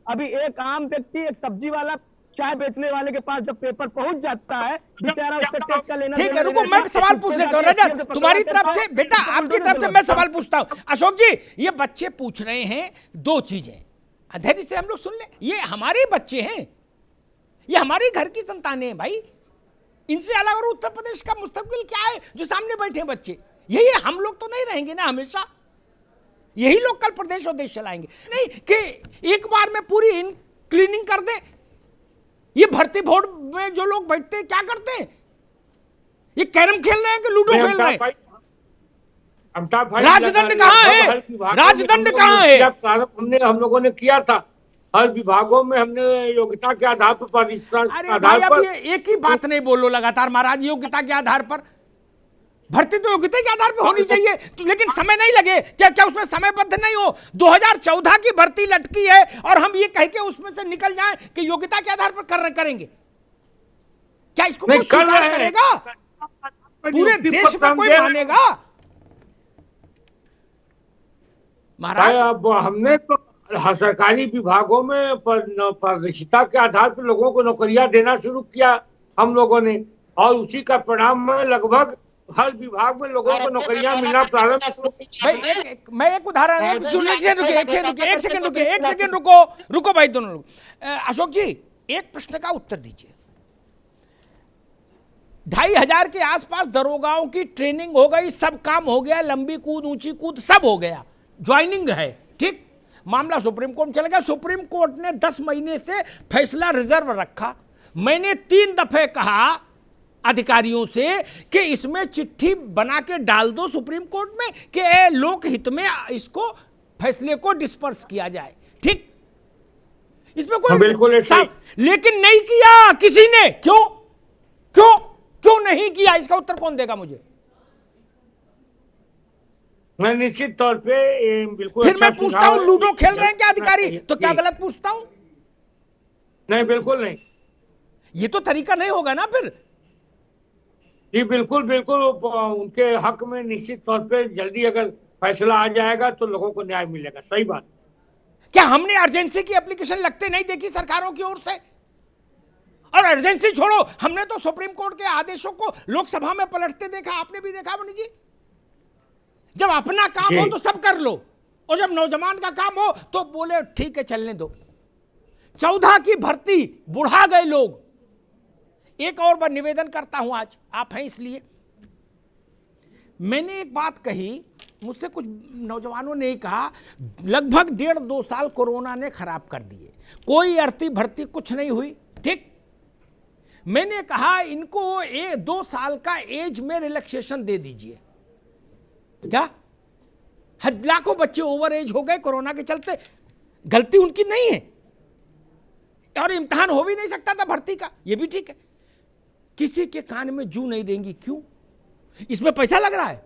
अभी एक आम व्यक्ति, एक सब्जी वाला, चाय बेचने वाले के पास जब पेपर पहुंच जाता है, बेचारा उसका टेक का लेना ठीक देना है, रुको, नहीं मैं रहता, सवाल खुद पूछ से लेता हूँ। जाके रजत, ATM से तुम्हारी पकड़ा तरफ देता से, है, बेटा उसको आपकी बुलडोजर तरफ से से मैं बोलता है। सवाल पूछता हूँ। अशोक जी, ये बच्चे पूछ रहे हैं दो चीजें, धैर्य से हम लोग सुन ले। ये हमारे बच्चे हैं, ये हमारी घर की संतानें हैं भाई। इनसे अलग और उत्तर प्रदेश का मुस्तकबिल क्या है जो सामने बैठे हैं बच्चे? यही है, हम लोग तो नहीं रहेंगे ना हमेशा। यही लोग कल प्रदेश और देश चलाएंगे। नहीं कि एक बार में पूरी इन क्लीनिंग कर दे। ये भर्ती बोर्ड में जो लोग बैठते हैं क्या करते हैं? ये कैरम खेल रहे हैं कि लूडो खेल रहे हैं? राजदंड कहाँ है? राजदंड कहाँ है? प्रारंभ हमने हम लोगों ने किया था, हर विभागों में हमने योग्यता के आधार पर अरे भाई, अब ये एक ही बात नहीं बोलो लगातार महाराज, योग्यता के आधार पर। भर्ती तो योग्यता के आधार पर होनी चाहिए, तो लेकिन समय नहीं लगे। क्या क्या उसमें समयबद्ध नहीं हो? 2014 की भर्ती लटकी है और हम ये कह के उसमें से निकल जाएं कि योग्यता के आधार पर करेंगे? क्या इसको कोई स्वीकार करेगा? पूरे देश में कोई मानेगा? महाराज अब हमने तो सरकारी विभागों में पारदर्शिता के आधार पर लोगों को नौकरियां देना शुरू किया हम लोगों ने, और उसी का परिणाम में लगभग हर विभाग में लोगों को नौकरियां मिलना प्रारंभ। भाई मैं एक उदाहरण सुन लीजिए, एक सेकंड रुको भाई, दोनों लोग। अशोक जी, एक प्रश्न का उत्तर दीजिए। 2500 के आसपास दरोगाओं की ट्रेनिंग हो गई, सब काम हो गया, लंबी कूद, ऊंची कूद सब हो गया, ज्वाइनिंग है, ठीक। मामला सुप्रीम कोर्ट में चला गया। सुप्रीम कोर्ट ने 10 महीने से फैसला रिजर्व रखा। मैंने 3 दफे कहा अधिकारियों से कि इसमें चिट्ठी बना के डाल दो सुप्रीम कोर्ट में कि लोक हित में इसको फैसले को डिस्पर्स किया जाए, ठीक। इसमें कोई बिल्कुल, लेकिन नहीं किया किसी ने। क्यों क्यों क्यों नहीं किया? इसका उत्तर कौन देगा मुझे? मैं निश्चित तौर पे बिल्कुल। फिर मैं पूछता हूं, लूडो खेल रहे हैं क्या अधिकारी? तो क्या गलत पूछता हूं? नहीं, बिल्कुल नहीं। ये तो तरीका नहीं होगा ना फिर। जी बिल्कुल बिल्कुल, उनके हक में निश्चित तौर पे जल्दी अगर फैसला आ जाएगा तो लोगों को न्याय मिलेगा। सही बात। क्या हमने अर्जेंसी की एप्लीकेशन लगते नहीं देखी सरकारों की ओर से? और अर्जेंसी छोड़ो, हमने तो सुप्रीम कोर्ट के आदेशों को लोकसभा में पलटते देखा। आपने भी देखा मनी जी। जब अपना काम हो तो सब कर लो, और जब नौजवान का काम हो तो बोले ठीक है चलने दो। 14 की भर्ती, बुढ़ा गए लोग। एक और बार निवेदन करता हूं, आज आप हैं इसलिए। मैंने एक बात कही, मुझसे कुछ नौजवानों ने कहा लगभग 1.5-2 साल कोरोना ने खराब कर दिए, कोई अर्थी भर्ती कुछ नहीं हुई, ठीक। मैंने कहा इनको 2 साल का एज में रिलैक्सेशन दे दीजिए। क्या लाखों बच्चे ओवर एज हो गए कोरोना के चलते, गलती उनकी नहीं है, और इम्तिहान हो भी नहीं सकता था भर्ती का, यह भी ठीक है। किसी के कान में जू नहीं देंगी, क्यों? इसमें पैसा लग रहा है,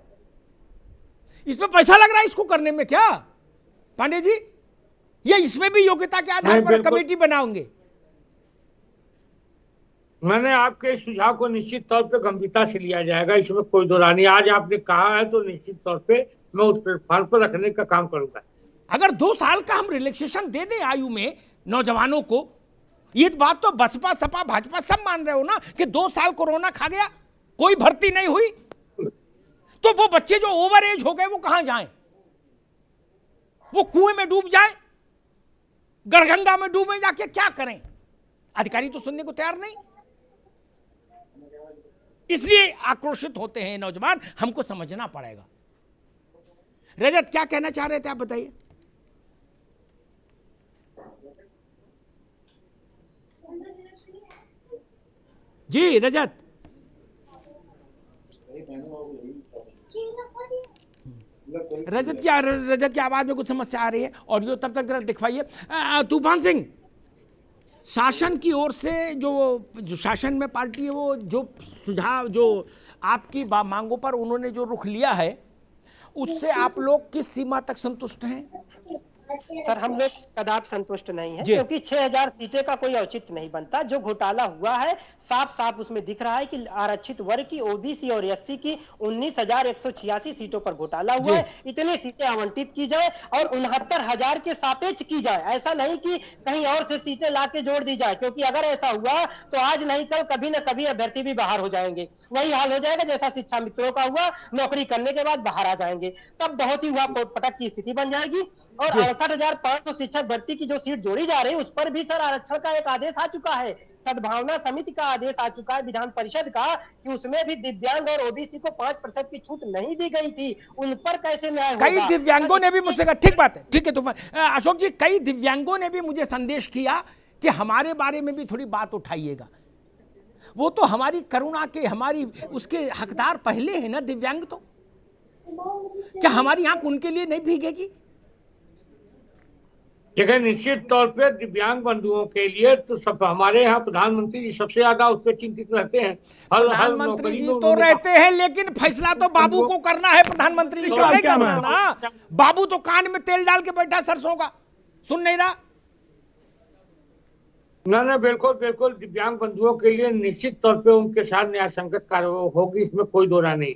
इसमें पैसा लग रहा है इसको करने में। क्या पांडे जी, ये इसमें भी योग्यता के आधार पर कमेटी बनाओगे? मैंने आपके सुझाव को निश्चित तौर पे गंभीरता से लिया जाएगा, इसमें कोई दो राय नहीं। आज आपने कहा है तो निश्चित तौर पे मैं उस प्लेटफॉर्म पर रखने का काम करूंगा। अगर 2 साल का हम रिलैक्सेशन दे दें आयु में नौजवानों को, ये बात तो बसपा सपा भाजपा सब मान रहे हो ना कि 2 साल कोरोना खा गया, कोई भर्ती नहीं हुई, तो वो बच्चे जो ओवर एज हो गए वो कहां जाएं? वो कुएं में डूब जाए, गढ़गंगा में डूबे, जाके क्या करें? अधिकारी तो सुनने को तैयार नहीं, इसलिए आक्रोशित होते हैं नौजवान। हमको समझना पड़ेगा। रजत क्या कहना चाह रहे थे आप बताइए। जी रजत, रजत की आवाज में कुछ समस्या आ रही है, ऑडियो तब तक जरा दिखवाइए। तूफान सिंह, शासन की ओर से जो शासन में पार्टी है, वो जो सुझाव जो आपकी मांगों पर उन्होंने जो रुख लिया है, उससे आप लोग किस सीमा तक संतुष्ट हैं? सर हम लोग कदाप संतुष्ट नहीं है, जी। क्योंकि 6000 सीटें का कोई औचित्य नहीं बनता। जो घोटाला हुआ है साफ साफ उसमें दिख रहा है कि आरक्षित वर्ग की, ओबीसी और एससी की 19,186 सीटों पर घोटाला हुआ है। इतनी सीटें आवंटित की जाए और 69,000 के सापेक्ष की जाए, ऐसा नहीं कि कहीं और से सीटें ला के जोड़ दी जाए, क्योंकि अगर ऐसा हुआ तो आज नहीं कल कभी न कभी अभ्यर्थी भी बाहर हो जाएंगे। वही हाल हो जाएगा जैसा शिक्षा मित्रों का हुआ, नौकरी करने के बाद बाहर आ जाएंगे, तब बहुत ही हुआ पटक की स्थिति बन जाएगी। और 68,500 शिक्षक भर्ती की जो सीट जोड़ी जा रही है उस पर भी सर आरक्षण का एक आदेश आ चुका है, सद्भावना समिति का आदेश आ चुका है विधान परिषद का, कि उसमें भी दिव्यांग और ओबीसी को 5% की छूट नहीं दी गई थी। उन पर कैसे न्याय होगा? कई दिव्यांगों ने भी मुझसे कहा, ठीक बात है, ठीक है तूफान अशोक जी, कई दिव्यांगों ने भी मुझे संदेश किया कि हमारे बारे में भी थोड़ी बात उठाइएगा। वो तो हमारी करुणा के, हमारी उसके हकदार पहले है ना दिव्यांग, तो क्या हमारी आंख उनके लिए नहीं भीगेगी? देखिए, निश्चित तौर पे दिव्यांग बंधुओं के लिए तो सब हमारे यहाँ प्रधानमंत्री जी सबसे ज्यादा उस पर चिंतित रहते हैं। हर प्रधानमंत्री नौकरी जी में तो रहते हैं, लेकिन फैसला तो बाबू को करना है, प्रधानमंत्री जी को नहीं करना ना। बाबू तो कान में तेल डाल के बैठा सरसों का, सुन नहीं रहा। ना बिल्कुल बिल्कुल, दिव्यांग बंधुओं के लिए निश्चित तौर पे उनके साथ न्याय संगत कार्रवाई होगी, इसमें कोई दो राय नहीं।